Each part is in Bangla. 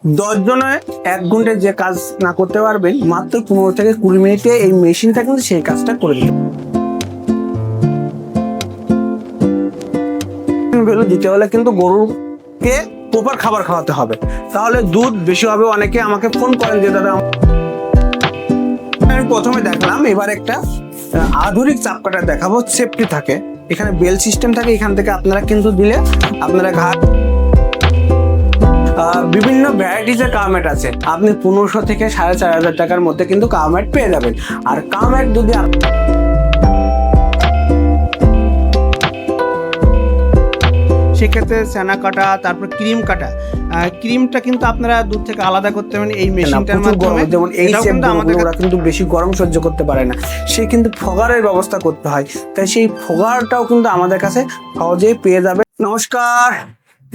10 জনে 1 ঘন্টায় যে কাজ না করতে পারবেন, মাত্র 15 থেকে 20 মিনিটে এই মেশিনটা কিন্তু সেই কাজটা করে দিবে। দিতে হলে কিন্তু গরুকে প্রপার খাবার খাওয়াতে হবে, তাহলে দুধ বেশি হবে। অনেকে আমাকে ফোন করেন যে দাদা, আমি প্রথমে দেখলাম, এবার একটা আধুনিক চাপ কাটা দেখাবো। সেফটি থাকে, এখানে বেল সিস্টেম থাকে, এখান থেকে আপনারা কিন্তু দিলে আপনারা ঘাট বিভিন্ন ভ্যারাইটিসের কাউম্যাট আছে। আপনি 1500 থেকে 4500 টাকার মধ্যে কিন্তু কাউম্যাট পেয়ে যাবেন। আর কাউম্যাট যদি সেক্ষেত্রে ছানা কাটা, তারপর ক্রিম কাটা, ক্রিমটা কিন্তু আপনারা দুধ থেকে আলাদা করতে পারেন এই মেশিনটার মাধ্যমে। যেমন এই আমাদের ওরা কিন্তু বেশি গরম সহ্য করতে পারে না, সে কিন্তু ফোগারের ব্যবস্থা করতে হয়, তাই সেই ফোগারটাও কিন্তু আমাদের কাছে সহজেই পেয়ে যাবে। নমস্কার,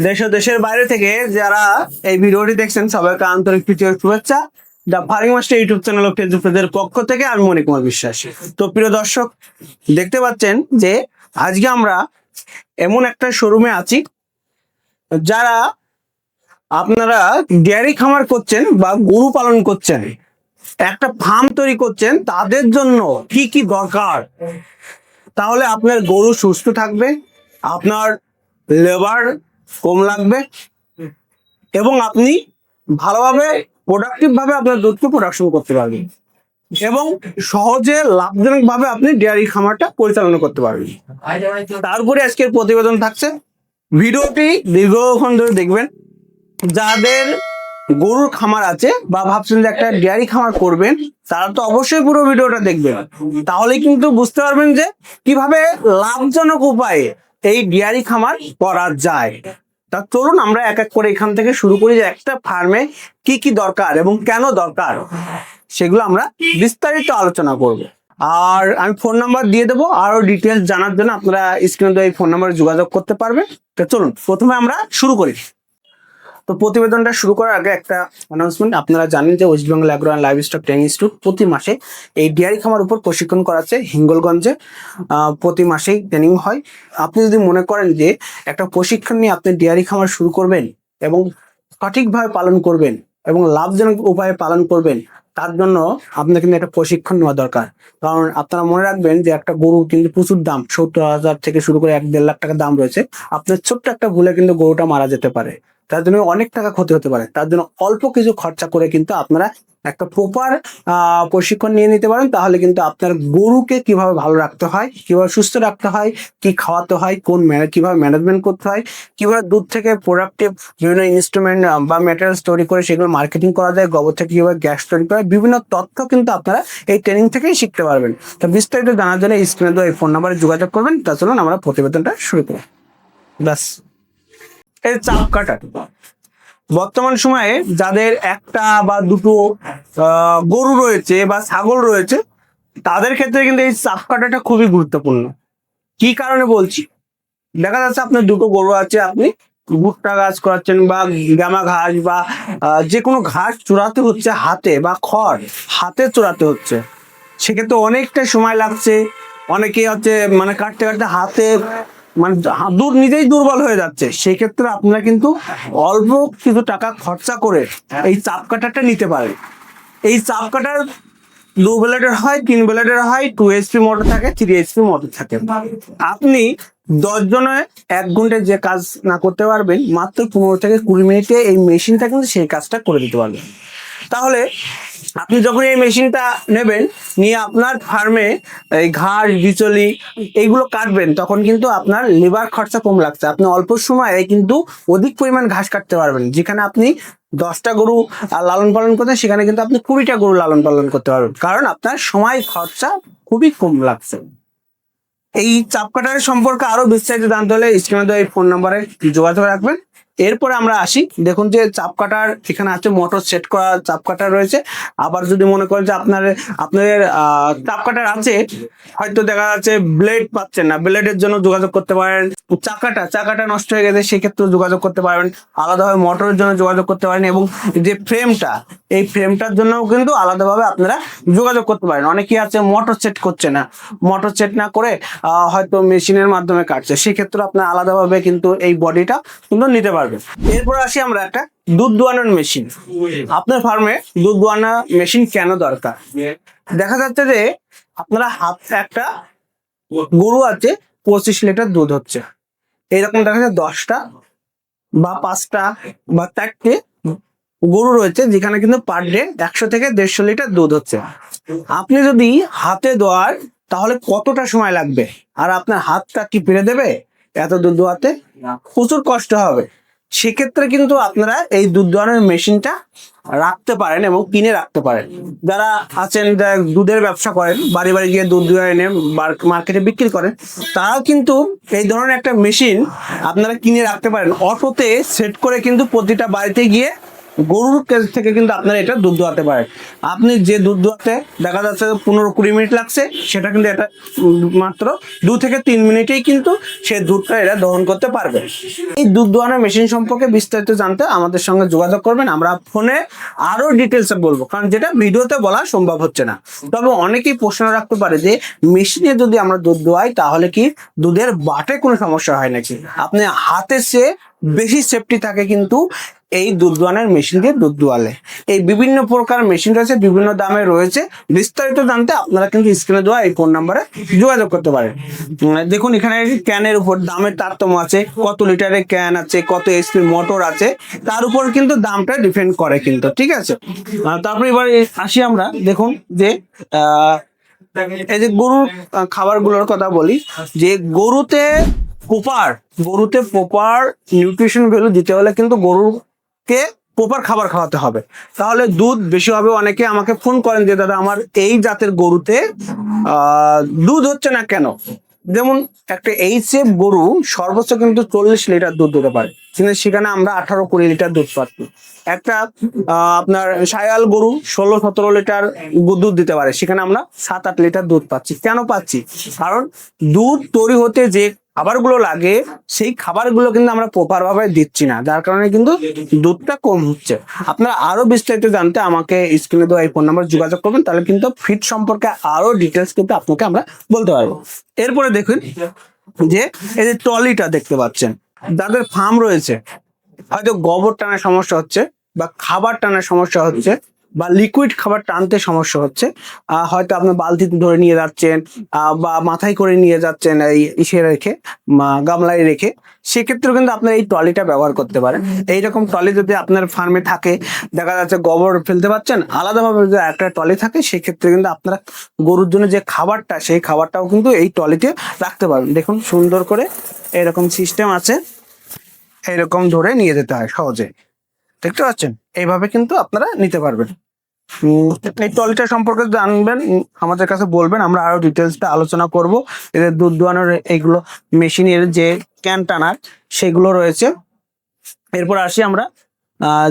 দেশ ও দেশের বাইরে থেকে যারা এই ভিডিওটি দেখছেন সবাইকে আন্তরিক প্রীতি ও শুভেচ্ছা। The farming master YouTube channel ও ফেসবুক পেজের পক্ষ থেকে আমি মণিকুমার বিশ্বাস। তো প্রিয় দর্শক, দেখতে পাচ্ছেন যে আজকে আমরা এমন একটা শোরুমে আছি, যারা আপনারা ডেয়ারি খামার করছেন বা গরু পালন করছেন, একটা ফার্ম তৈরি করছেন, তাদের জন্য কি কি দরকার, তাহলে আপনার গরু সুস্থ থাকবে, আপনার লেবার কম লাগবে এবং আপনি ভালোভাবে প্রোডাক্টিভ ভাবে আপনার দুধকে প্রোডাকশন করতে পারবেন এবং সহজে লাভজনক ভাবে আপনি ডেয়ারি খামারটা পরিচালনা করতে পারবেন। তারপরে আজকের প্রতিবেদন থাকছে, ভিডিওটি দীর্ঘক্ষণ ধরে দেখবেন। যাদের গরুর খামার আছে বা ভাবছেন যে একটা ডেয়ারি খামার করবেন, তারা তো অবশ্যই পুরো ভিডিওটা দেখবেন, তাহলে কিন্তু বুঝতে পারবেন যে কিভাবে লাভজনক উপায়ে এই ডেয়ারি খামার করা যায়। তা চলুন আমরা এক এক করে এখান থেকে শুরু করি, যে একটা ফার্মে কি কি দরকার এবং কেন দরকার সেগুলো আমরা বিস্তারিত আলোচনা করব। আর আমি ফোন নাম্বার দিয়ে দেবো, আরো ডিটেলস জানার জন্য আপনারা স্ক্রিনে দেওয়া এই ফোন নাম্বারে যোগাযোগ করতে পারবেন। তো চলুন প্রথমে আমরা শুরু করি। তো প্রতিবেদনটা শুরু করার আগে একটা অ্যানাউন্সমেন্ট। আপনারা জানেন যে West Bengal agro and livestock training institute প্রতি মাসে এই ডেয়ারি খামার উপর প্রশিক্ষণ করাচ্ছে হিঙ্গলগঞ্জে। প্রতি মাসেই ট্রেনিং হয়। আপনি যদি মনে করেন যে একটা প্রশিক্ষণ নিয়ে আপনি ডেয়ারি খামার শুরু করবেন এবং সঠিকভাবে পালন করবেন এবং লাভজনক উপায়ে পালন করবেন, তার জন্য আপনার কিন্তু একটা প্রশিক্ষণ নেওয়া দরকার। কারণ আপনারা মনে রাখবেন যে একটা গরু কিন্তু প্রচুর দাম, 70,000 থেকে শুরু করে 1-1.5 লাখ টাকা দাম রয়েছে। আপনার ছোট্ট একটা ভুলে কিন্তু গরুটা মারা যেতে পারে, তার জন্য অনেক টাকা ক্ষতি হতে পারে। তার জন্য অল্প কিছু খরচা করে কিন্তু আপনারা একটা প্রপার প্রশিক্ষণ নিয়ে নিতে পারেন। তাহলে কিন্তু আপনার গরুকে কিভাবে ভালো রাখতে হয়, কিভাবে সুস্থ রাখতে হয়, কি খাওয়াতে হয়, কিভাবে ম্যানেজমেন্ট করতে হয়, কিভাবে দুধ থেকে প্রোডাক্টিভ বিভিন্ন ইনস্ট্রুমেন্ট বা ম্যাটেরিয়ালস তৈরি করে সেগুলো মার্কেটিং করা যায়, গোবর থেকে কিভাবে গ্যাস তৈরি করা, বিভিন্ন তথ্য কিন্তু আপনারা এই ট্রেনিং থেকেই শিখতে পারবেন। তো বিস্তারিত জানার জন্য স্ক্রিনে দেওয়া এই ফোন নাম্বারে যোগাযোগ করবেন। তা চলুন আমরা প্রতিবেদনটা শুরু করি। ব্যাস, এই চাপ কাটা বর্তমান সময়ে যাদের একটা বা দুটো গরু রয়েছে বা ছাগল রয়েছে, তাদের ক্ষেত্রে কিন্তু এই চাপ কাটাটা খুবই গুরুত্বপূর্ণ। কি কারণে বলছি, দেখা যাচ্ছে আপনার দুটো গরু আছে, আপনি ভুট্টা ঘাস করাচ্ছেন বা গামা ঘাস বা যে কোনো ঘাস চূড়াতে হচ্ছে হাতে, বা খড় হাতে চূড়াতে হচ্ছে, সেক্ষেত্রে অনেকটা সময় লাগছে। অনেকে হচ্ছে মানে কাটতে কাটতে হাতে মানে নিজেই দুর্বল হয়ে যাচ্ছে। সেক্ষেত্রে আপনারা কিন্তু অল্প কিছু টাকা খরচা করে এই চাপ কাটারটা নিতে পারেন। এই চাপ কাটার 2 ব্লেডের হয়, 3 ব্লেডের হয়, 2 HP মোটর থাকে, 3 HP মোটর থাকে। আপনি 10 জনে 1 ঘন্টায় যে কাজ না করতে পারবেন, মাত্র 15 থেকে 20 মিনিটে এই মেশিনটা কিন্তু সেই কাজটা করে দিতে পারবেন। তাহলে আপনি যখন এই মেশিনটা নেবেন, নিয়ে আপনার ফার্মে এই ঘাস বিচলি এইগুলো কাটবেন, তখন কিন্তু আপনার লেবার খরচা কম লাগছে। আপনি অল্প সময়ে কিন্তু অধিক পরিমাণ ঘাস কাটতে পারবেন। যেখানে আপনি 10টা গরু লালন পালন করতেন, সেখানে কিন্তু আপনি 20টা গরু লালন পালন করতে পারবেন, কারণ আপনার সময় খরচা খুবই কম লাগছে। এই চাপ কাটার সম্পর্কে আরো বিস্তারিত জানতে হলে স্ক্রিনে দেওয়া এই ফোন নাম্বারে যোগাযোগ রাখবেন। এরপরে আমরা আসি, দেখুন যে চাপ কাটার এখানে আছে মোটর সেট করা চাপ কাটার রয়েছে। আবার যদি মনে করেন যে আপনাদের চাপ কাটার আছে, হয়তো দেখা যাচ্ছে ব্লেড পাচ্ছেন না, ব্লেডের জন্য যোগাযোগ করতে পারেন। চাকাটা নষ্ট হয়ে গেছে, সেক্ষেত্রে যোগাযোগ করতে পারবেন। আলাদাভাবে মোটরের জন্য যোগাযোগ করতে পারেন এবং যে ফ্রেমটা, এই ফ্রেমটার জন্য কিন্তু আলাদাভাবে আপনারা যোগাযোগ করতে পারেন। অনেকেই আছে মোটর সেট করছে না, মোটর সেট না করে হয়তো মেশিনের মাধ্যমে কাটছে, সেক্ষেত্রে আপনার আলাদাভাবে কিন্তু এই বডিটা কিন্তু নিতে পারবেন। এরপর আসি আমরা একটা দুধ দোয়ানোর মেশিন। আপনার ফার্মে দুধ দোয়ানো মেশিন কেন দরকার? দেখা যাচ্ছে যে আপনারা হাতে একটা গরু আছে, 25 লিটার দুধ হচ্ছে, এরকম দেখা যায় 10টা বা 5টা বা 4টে গরু রয়েছে যেখানে কিন্তু পার ডে 100 থেকে 150 লিটার দুধ হচ্ছে। আপনি যদি হাতে দোয়ার তাহলে কতটা সময় লাগবে, আর আপনার হাতটা কি পেরে দেবে এত দুধ দোয়াতে? প্রচুর কষ্ট হবে। সেক্ষেত্রে কিন্তু আপনারা এই দুধ দোয়ানোর মেশিনটা রাখতে পারেন এবং কিনে রাখতে পারেন। যারা আছেন যারা দুধের ব্যবসা করেন, বাড়ি বাড়ি গিয়ে দুধ দোয়া এনে মার্কেটে বিক্রি করেন, তারাও কিন্তু এই ধরনের একটা মেশিন আপনারা কিনে রাখতে পারেন। অটোতে সেট করে কিন্তু প্রতিটা বাড়িতে গিয়ে গরুর কাছ থেকে কিন্তু আপনারা এটা দুধ দোয়াতে পারেন। আপনি যে দুধ দোয়াতে দেখা যাচ্ছে 15-20 মিনিট লাগছে, সেটা কিন্তু এটা মাত্র 2 থেকে 3 মিনিটেই কিন্তু সে দুধটা এরা দহন করতে পারবে। এই দুধ দোয়ানোর মেশিন সম্পর্কে বিস্তারিত জানতে আমাদের সঙ্গে যোগাযোগ করবেন। আমরা ফোনে আরো ডিটেলসে বলবো, কারণ যেটা ভিডিওতে বলা সম্ভব হচ্ছে না। তবে অনেকেই প্রশ্ন রাখতে পারে যে মেশিনে যদি আমরা দুধ দোয়াই তাহলে কি দুধের বাটে কোনো সমস্যা হয় নাকি? আপনি হাতে সে বেশি সেফটি থাকে কিন্তু এই দুধ দোয়ানোর মেশিন দিয়ে দুধ দোয়ালে। এই বিভিন্ন প্রকার মেশিন রয়েছে, বিভিন্ন দামে রয়েছে। বিস্তারিত জানতে আপনারা কিন্তু স্ক্রিনে দেওয়া এই ফোন নাম্বারে যোগাযোগ করতে পারেন। দেখুন এখানে ক্যানের উপর দামের তারতম্য আছে, কত লিটারের ক্যান আছে, কত এইচপি মোটর আছে, তার উপর কিন্তু দামটা ডিপেন্ড করে কিন্তু, ঠিক আছে। তারপরে এবার আসি আমরা, দেখুন যে এই যে গরুর খাবারগুলোর কথা বলি, যে গরুতে প্রপার নিউট্রিশন ভ্যালু দিতে হলে কিন্তু গরুকে প্রপার খাবার খাওয়াতে হবে, তাহলে দুধ বেশি হবে। অনেকে আমাকে ফোন করেন যে দাদা আমার এই জাতের গরুতে দুধ হচ্ছে না কেন? যেমন একটা এইচএফ গরু সর্বোচ্চ কিন্তু 40 লিটার দুধ দিতে পারে, কিন্তু সেখানে আমরা 18-20 লিটার দুধ পাচ্ছি। একটা আপনার শায়াল গরু 16-17 লিটার দুধ দিতে পারে, সেখানে আমরা 7-8 লিটার দুধ পাচ্ছি। কেন পাচ্ছি? কারণ দুধ তৈরি হতে যে খাবারগুলো লাগে সেই খাবারগুলো কিন্তু আমরা প্রপার ভাবে দিচ্ছি না, যার কারণে কিন্তু দুধটা কম হচ্ছে। আপনারা আরো বিস্তারিত জানতে আমাকে স্ক্রিনে দেওয়া এই ফোন নাম্বার যোগাযোগ করবেন, তাহলে কিন্তু ফিড সম্পর্কে আরো ডিটেলস কিন্তু আপনাকে আমরা বলতে পারবো। এরপরে দেখুন যে এই যে ট্রলিটা দেখতে পাচ্ছেন, যাদের ফার্ম রয়েছে, হয়তো গোবর টানার সমস্যা হচ্ছে বা খাবার টানার সমস্যা হচ্ছে বা লিকুইড খাবার টানতে সমস্যা হচ্ছে, হয়তো আপনি বালতিতে ধরে নিয়ে যাচ্ছেন বা মাথায় করে নিয়ে যাচ্ছেন এই ইসে রেখে, গামলায় রেখে, সেক্ষেত্রেও কিন্তু আপনার এই ট্রলিটা ব্যবহার করতে পারেন। এইরকম ট্রলি যদি আপনার ফার্মে থাকে, দেখা যাচ্ছে গোবর ফেলতে পারছেন, আলাদাভাবে যদি একটা ট্রলি থাকে, সেক্ষেত্রে কিন্তু আপনারা গরুর জন্য যে খাবারটা, সেই খাবারটাও কিন্তু এই ট্রলিতে রাখতে পারবেন। দেখুন সুন্দর করে এরকম সিস্টেম আছে, এইরকম ধরে নিয়ে যেতে হয় সহজে, দেখতে পাচ্ছেন? এইভাবে কিন্তু আপনারা নিতে পারবেন। এই ট্রলিটা সম্পর্কে জানবেন আমাদের কাছে বলবেন, আমরা আরো ডিটেলসটা আলোচনা করব। এদের দুধ দোয়ানোর এইগুলো মেশিনের যে ক্যান টানার সেগুলো রয়েছে। এরপর আসি আমরা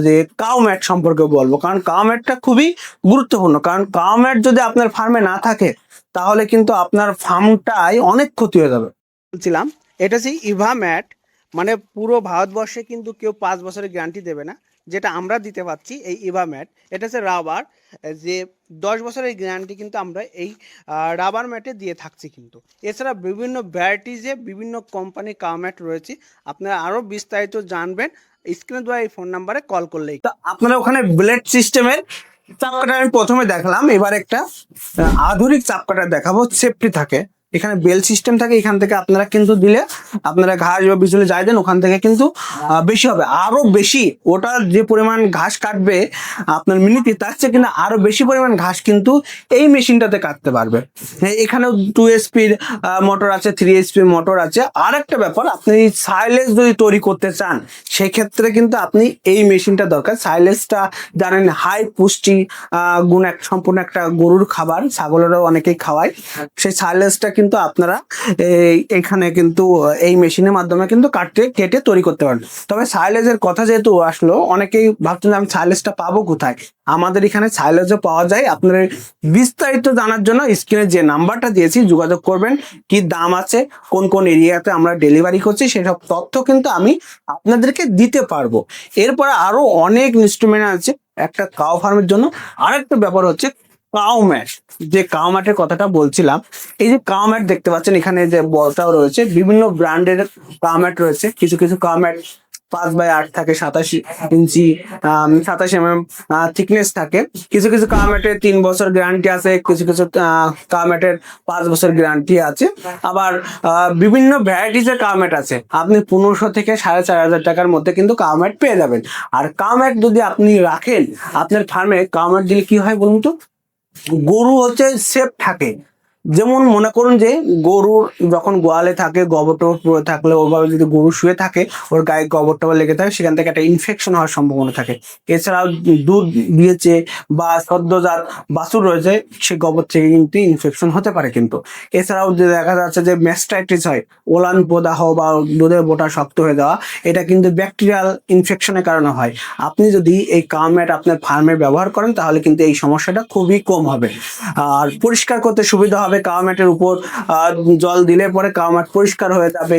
যে কাউ ম্যাট সম্পর্কে বলবো, কারণ কাউ ম্যাটটা খুবই গুরুত্বপূর্ণ। কারণ কাউ ম্যাট যদি আপনার ফার্মে না থাকে তাহলে কিন্তু আপনার ফার্মটাই অনেক ক্ষতি হয়ে যাবে। বলছিলাম এটা হচ্ছে ইভা ম্যাট, মানে পুরো ভারতবর্ষে কিন্তু কেউ 5 বছরের গ্যারান্টি দেবে না, যেটা আমরা দিতে পারছি এই ইভা ম্যাট। এটা হচ্ছে রাবার, যে 10 বছরের গ্যারান্টি কিন্তু আমরা এই রাবার ম্যাটে দিয়ে থাকছি কিন্তু। এছাড়া বিভিন্ন ভ্যারাইটিজে বিভিন্ন কোম্পানির কাউ ম্যাট রয়েছে, আপনারা আরও বিস্তারিত জানবেন স্ক্রিনে দেওয়া এই ফোন নাম্বারে কল করলেই। তো আপনারা ওখানে ব্লেড সিস্টেমের চাপকাটা আমি প্রথমে দেখালাম, এবার একটা আধুনিক চাপকাটা দেখাবো। সেফটি থাকে, এখানে বেল সিস্টেম থাকে, এখান থেকে আপনারা কিন্তু দিলে আপনারা ঘাস বা বিচুলি যাই দেন ওখান থেকে কিন্তু বেশি হবে, আরো বেশি। ওটা যে পরিমাণ ঘাস কাটবে আপনার মিনিটে, তার চেয়ে কিন্তু আরো বেশি পরিমাণ ঘাস কিন্তু এই মেশিনটাতে কাটতে পারবে। এখানেও 2 এসপির মোটর আছে, 3 এসপির মোটর আছে। আর একটা ব্যাপার, আপনি সাইলেজ যদি তৈরি করতে চান সেক্ষেত্রে কিন্তু আপনি এই মেশিনটা দরকার। সাইলেজটা জানেন হাই পুষ্টি গুণ সম্পূর্ণ একটা গরুর খাবার, ছাগলেরও অনেকেই খাওয়ায়। সেই সাইলেজটা কিন্তু আপনারা এখানে কিন্তু এই মেশিনের মাধ্যমে কিন্তু কেটে তৈরি করতে পারেন। তবে সাইলেজের কথা যেহেতু আসলো, অনেকেই ভাবছেন আমি সাইলেজটা পাবো কোথায়? আমাদের এখানে সাইলেজও পাওয়া যায়। আপনারা বিস্তারিত জানার জন্য স্ক্রিনে যে নাম্বারটা দিয়েছি যোগাযোগ করবেন। কি দাম আছে, কোন কোন এরিয়াতে আমরা ডেলিভারি করছি, সেসব তথ্য কিন্তু আমি আপনাদেরকে দিতে পারবো। এরপরে আরো অনেক ইনস্ট্রুমেন্ট আছে একটা কাউ ফার্মের জন্য। আরেকটা ব্যাপার হচ্ছে কাউ ম্যাট, যে কাউ ম্যাটের কথাটা বলছিলাম। এই যে কাউ ম্যাট দেখতে পাচ্ছেন এখানে যে বলটাও রয়েছে, বিভিন্ন ব্র্যান্ডের কাউ ম্যাট রয়েছে। কিছু কিছু কাউ ম্যাট 5/8 থাকে, 27 ইঞ্চি 27 mm থিকনেস থাকে। কিছু কিছু কামেটের 3 বছর গ্যারান্টি আছে, কিছু কিছু কামেটের 5 বছর গ্যারান্টি আছে। আবার বিভিন্ন ভ্যারাইটিসের কামেট আছে, আপনি 1500 থেকে 4500 টাকার মধ্যে কিন্তু কামেট পেয়ে যাবেন। আর কামেট যদি আপনি রাখেন আপনার ফার্মে, কামেট দিলে কি হয় বলুন তো, গরু হচ্ছে সেফ থাকে। যেমন মনে করুন যে গরুর যখন গোয়ালে থাকে, গোবর টোবর পড়ে থাকলে, ওভাবে যদি গরু শুয়ে থাকে, ওর গায়ে গোবর টোবর লেগে থাকে, সেখান থেকে একটা ইনফেকশন হওয়ার সম্ভাবনা থাকে। এছাড়াও দুধ দিয়েছে বা সদ্যজাত বাছুর রয়েছে, সে গোবর থেকে কিন্তু ইনফেকশন হতে পারে। কিন্তু এছাড়াও যে দেখা যাচ্ছে যে ম্যাস্টাইটিস হয়, ওলান প্রদাহ বা দুধের বোটা শক্ত হয়ে যাওয়া, এটা কিন্তু ব্যাকটেরিয়াল ইনফেকশনের কারণে হয়। আপনি যদি এই কামেট আপনার ফার্মে ব্যবহার করেন তাহলে কিন্তু এই সমস্যাটা খুবই কম হবে। আর পরিষ্কার করতে সুবিধা হবে, কাওয়ামেটের উপর জল দিলে পরে কাওয়ামেট পরিষ্কার হয়ে যাবে,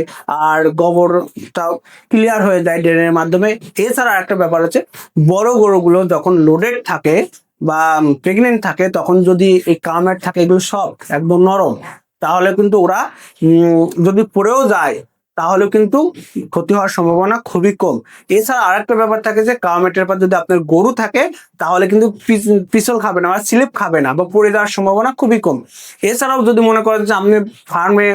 আর গোবরটাও ক্লিয়ার হয়ে যায় ড্রেনের মাধ্যমে। এছাড়া একটা ব্যাপার হচ্ছে, বড় গরুগুলো যখন লোডেড থাকে বা প্রেগনেন্ট থাকে, তখন যদি এই কাওয়ামেট থাকে, এগুলো সব একদম নরম, তাহলে কিন্তু ওরা যদি পড়েও যায় তাহলে কিন্তু ক্ষতি হওয়ার সম্ভাবনা খুবই কম। এছাড়া আরেকটা ব্যাপার থাকে যে কাওয়ামেটের পর যদি আপনার গরু থাকে তাহলে কিন্তু পিছল খাবে না বা স্লিপ খাবে না বা পড়ে যাওয়ার সম্ভাবনা খুবই কম। এছাড়াও যদি মনে করেন যে আপনি ফার্মে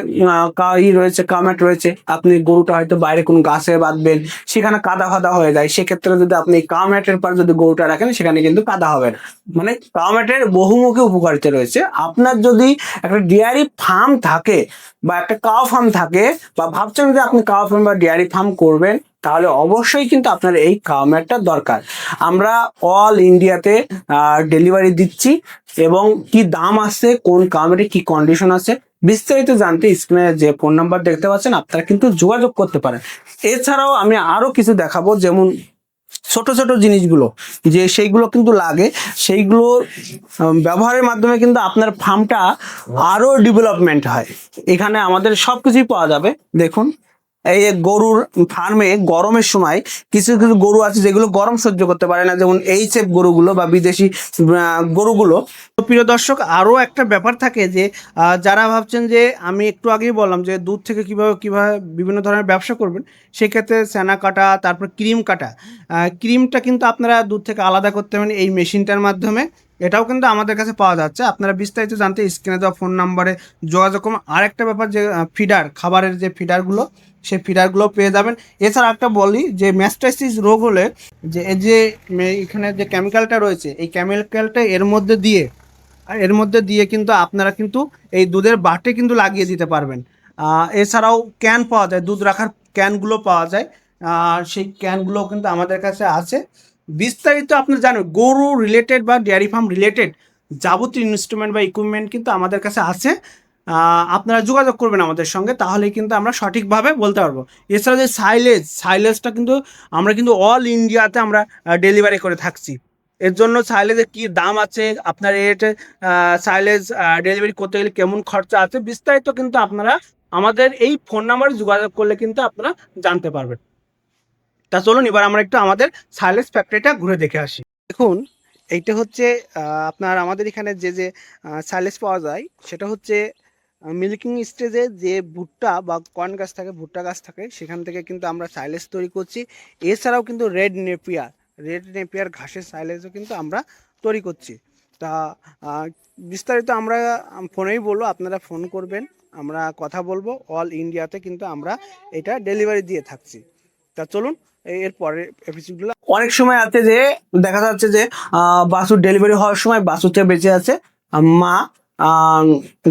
রয়েছে, কাওয়ামেট রয়েছে, আপনি গরুটা হয়তো বাইরে কোনো গাছে বাঁধবেন, সেখানে কাদা ফাদা হয়ে যায়, সেক্ষেত্রে যদি আপনি কাওয়ামেটের পর যদি গরুটা রাখেন সেখানে কিন্তু কাদা হবে না। মানে কাওয়ামেটের বহুমুখী উপকারিতা রয়েছে। আপনার যদি একটা ডেয়ারি ফার্ম থাকে বা একটা কাও ফার্ম থাকে, বা ভাবছেন যে আপনি কাও ফার্ম বা ডেয়ারি ফার্ম করবেন, তাহলে অবশ্যই কিন্তু আপনার এই কাওয়ামেটটা দরকার। আমরা অল ইন্ডিয়াতে ডেলিভারি দিচ্ছি, এবং কি দাম আছে, কোন কাওয়ামেটে কি কন্ডিশন আছে, বিস্তারিত জানতে স্ক্রিনে যে ফোন নাম্বার দেখতে পাচ্ছেন আপনারা কিন্তু যোগাযোগ করতে পারেন। এছাড়াও আমি আরো কিছু দেখাবো, যেমন ছোট ছোট জিনিসগুলো যে সেইগুলো কিন্তু লাগে, সেইগুলো ব্যবহারের মাধ্যমে কিন্তু আপনার ফার্মটা আরো ডেভেলপমেন্ট হয়। এখানে আমাদের সবকিছুই পাওয়া যাবে। দেখুন, এই গরুর ফার্মে গরমের সময় কিছু কিছু গরু আছে যেগুলো গরম সহ্য করতে পারে না, যেমন এইচএফ গরুগুলো বা বিদেশি গরুগুলো। তো প্রিয় দর্শক, আরও একটা ব্যাপার থাকে যে যারা ভাবছেন যে আমি একটু আগেই বললাম যে দুধ থেকে কিভাবে বিভিন্ন ধরনের ব্যবসা করবেন, সেক্ষেত্রে ছানা কাটা, তারপর ক্রিম কাটা, ক্রিমটা কিন্তু আপনারা দুধ থেকে আলাদা করতে পারেন এই মেশিনটার মাধ্যমে। এটাও কিন্তু আমাদের কাছে পাওয়া যাচ্ছে। আপনারা বিস্তারিত জানতে স্ক্রিনে দেওয়া ফোন নাম্বারে যোগাযোগ করুন। আরেকটা ব্যাপার যে ফিডার, খাবারের যে ফিডারগুলো, সেই ফিডারগুলো পেয়ে যাবেন। এছাড়া একটা বলি যে ম্যাস্টাইটিস রোগ হলে যে এই যে এখানে যে কেমিক্যালটা রয়েছে, এই কেমিক্যালটা এর মধ্যে দিয়ে কিন্তু আপনারা কিন্তু এই দুধের বাটে কিন্তু লাগিয়ে দিতে পারবেন। এছাড়াও ক্যান পাওয়া যায়, দুধ রাখার ক্যানগুলো পাওয়া যায়, সেই ক্যানগুলো কিন্তু আমাদের কাছে আছে। বিস্তারিত আপনি জানেন গরু রিলেটেড বা ডেয়ারি ফার্ম রিলেটেড যাবতীয় ইনস্ট্রুমেন্ট বা ইকুইপমেন্ট কিন্তু আমাদের কাছে আছে। আপনারা যোগাযোগ করবেন আমাদের সঙ্গে, তাহলেই কিন্তু আমরা সঠিকভাবে বলতে পারবো। এছাড়া যে সাইলেজটা কিন্তু আমরা কিন্তু অল ইন্ডিয়াতে আমরা ডেলিভারি করে থাকছি। এর জন্য সাইলেজের কী দাম আছে, আপনার এটা সাইলেজ ডেলিভারি করতে গেলে কেমন খরচা আছে, বিস্তারিত কিন্তু আপনারা আমাদের এই ফোন নাম্বারে যোগাযোগ করলে কিন্তু আপনারা জানতে পারবেন। তা চলুন এবার আমরা একটু আমাদের সাইলেজ ফ্যাক্টরিটা ঘুরে দেখে আসি। দেখুন, এইটা হচ্ছে আপনার আমাদের এখানে যে সাইলেজ পাওয়া যায়, সেটা হচ্ছে মিল্কিং স্টেজে যে ভুট্টা বা কর্ন গাছ থাকে, ভুট্টা গাছ থাকে, সেখান থেকে কিন্তু আমরা সাইলেজ তৈরি করছি। এছাড়াও কিন্তু রেড নেপিয়ার ঘাসের সাইলেজও কিন্তু আমরা তৈরি করছি। তা বিস্তারিত আমরা ফোনেই বলবো, আপনারা ফোন করবেন, আমরা কথা বলবো। অল ইন্ডিয়াতে কিন্তু আমরা এটা ডেলিভারি দিয়ে থাকছি। তা চলুন এরপরে এপিসোডগুলো। অনেক সময় আছে যে দেখা যাচ্ছে যে বাছুর ডেলিভারি হওয়ার সময় বাছুরটা বেঁচে আছে, মা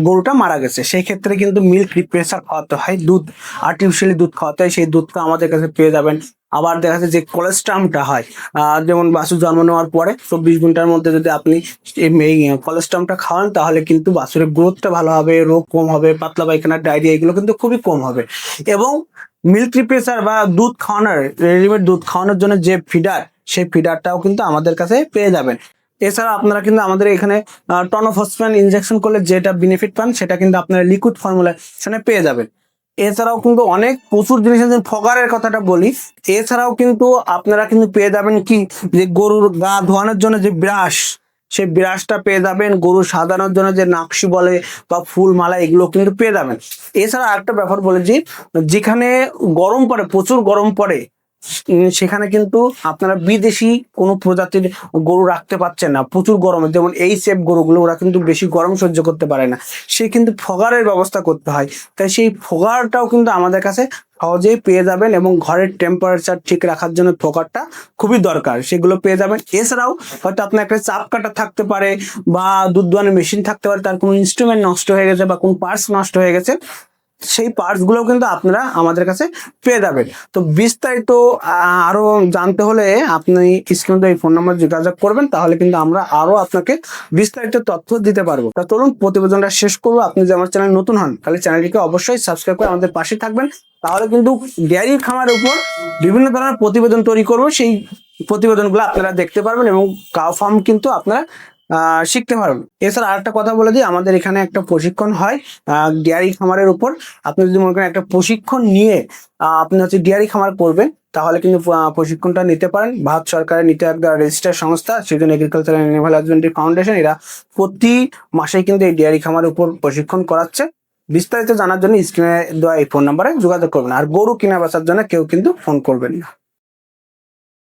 গরুটা মারা গেছে, সেই ক্ষেত্রে কিন্তু মিল্ক রিপ্লেসার খাওয়াতে হয়, দুধ আর্টিফিশিয়ালি দুধ খাওয়াতে হয়। সেই দুধটা আমাদের কাছে পেয়ে যাবেন। আবার দেখা যাচ্ছে যে কোলেস্ট্রামটা হয়, যেমন বাছুর জন্ম নেওয়ার পরে 24 ঘন্টার মধ্যে যদি আপনি এই কোলেস্ট্রামটা খাওয়ান তাহলে কিন্তু বাছুরের গ্রোথটা ভালো হবে, রোগ কম হবে, পাতলা পায়খানা, ডায়রিয়া এগুলো কিন্তু খুবই কম হবে। এবং মিল্ক রিপ্লেসার বা দুধ খাওয়ানোর, রেডিমেড দুধ খাওয়ানোর জন্য যে ফিডার, সেই ফিডারটাও কিন্তু আমাদের কাছে পেয়ে যাবেন। এছাড়া আপনারা কিন্তু আমাদের এখানে টনোফসফেন ইনজেকশন করলে যেটা বেনিফিট পান, সেটা কিন্তু আপনারা লিকুইড ফর্মুলেশনে পেয়ে যাবেন। এছাড়াও কিন্তু অনেক প্রচুর জিনিস আছে। ফগারের কথাটা বলি, এছাড়াও কিন্তু আপনারা কিন্তু পেয়ে যাবেন কি, যে গরুর গা ধোয়ানোর জন্য যে ব্রাশ, সেই ব্রাশটা পেয়ে যাবেন। গরু সাজানোর জন্য যে নাকশি বলে বা ফুল মালা, এগুলো কিন্তু পেয়ে যাবেন। এছাড়া আরেকটা ব্যাপার বলেছি, যেখানে গরম পড়ে, প্রচুর গরম পড়ে, সেখানে কিন্তু আপনারা বিদেশি কোনো প্রজাতির গরু রাখতে পারছেন না প্রচুর গরমে, যেমন এই সেপ গরুগুলো ওরা কিন্তু বেশি গরম সহ্য করতে পারে না, সে কিন্তু ফগারের ব্যবস্থা করতে হয়। তাই সেই ফগারটাও কিন্তু আমাদের কাছে সহজেই পেয়ে যাবেন, এবং ঘরের টেম্পারেচার ঠিক রাখার জন্য ফগারটা খুবই দরকার, সেগুলো পেয়ে যাবেন। এছাড়াও হয়তো আপনার একটা চাপ কাটা থাকতে পারে, বা দুধ দোয়ানোর মেশিন থাকতে পারে, তার কোনো ইনস্ট্রুমেন্ট নষ্ট হয়ে গেছে বা কোনো পার্টস নষ্ট হয়ে গেছে, সেই পার্টস গুলো কিন্তু আপনারা আমাদের কাছে পেয়ে যাবেন। তো বিস্তারিত আরো জানতে হলে আপনি স্ক্রিনে এই ফোন নাম্বার যোগাযোগ করবেন, তাহলে কিন্তু আমরা আরো আপনাকে বিস্তারিত তথ্য দিতে পারবো। তা চলুন প্রতিবেদনটা শেষ করবো। আপনি যদি আমার চ্যানেল নতুন হন তাহলে চ্যানেলটিকে অবশ্যই সাবস্ক্রাইব করে আমাদের পাশে থাকবেন, তাহলে কিন্তু ডেয়ারি খামারের উপর বিভিন্ন ধরনের প্রতিবেদন তৈরি করবো, সেই প্রতিবেদনগুলো আপনারা দেখতে পারবেন এবং কাউ ফার্ম কিন্তু আপনারা শিখতে পারবেন। এছাড়া আরেকটা কথা বলে দিই, আমাদের এখানে একটা প্রশিক্ষণ হয় ডেয়ারি খামারের উপর। আপনি যদি মনে করেন একটা প্রশিক্ষণ নিয়ে আপনি হচ্ছে ডেয়ারি খামার করবেন, তাহলে কিন্তু প্রশিক্ষণটা নিতে পারেন। ভারত সরকারের নীতি একটা রেজিস্টার সংস্থা, সেজন্য agriculture and animal husbandry foundation, এরা প্রতি মাসে কিন্তু এই ডেয়ারি খামারের উপর প্রশিক্ষণ করাচ্ছে। বিস্তারিত জানার জন্য স্ক্রিনে দেওয়া এই ফোন নাম্বারে যোগাযোগ করবেন। আর গরু কেনা বেচার জন্য কেউ কিন্তু ফোন করবেন না।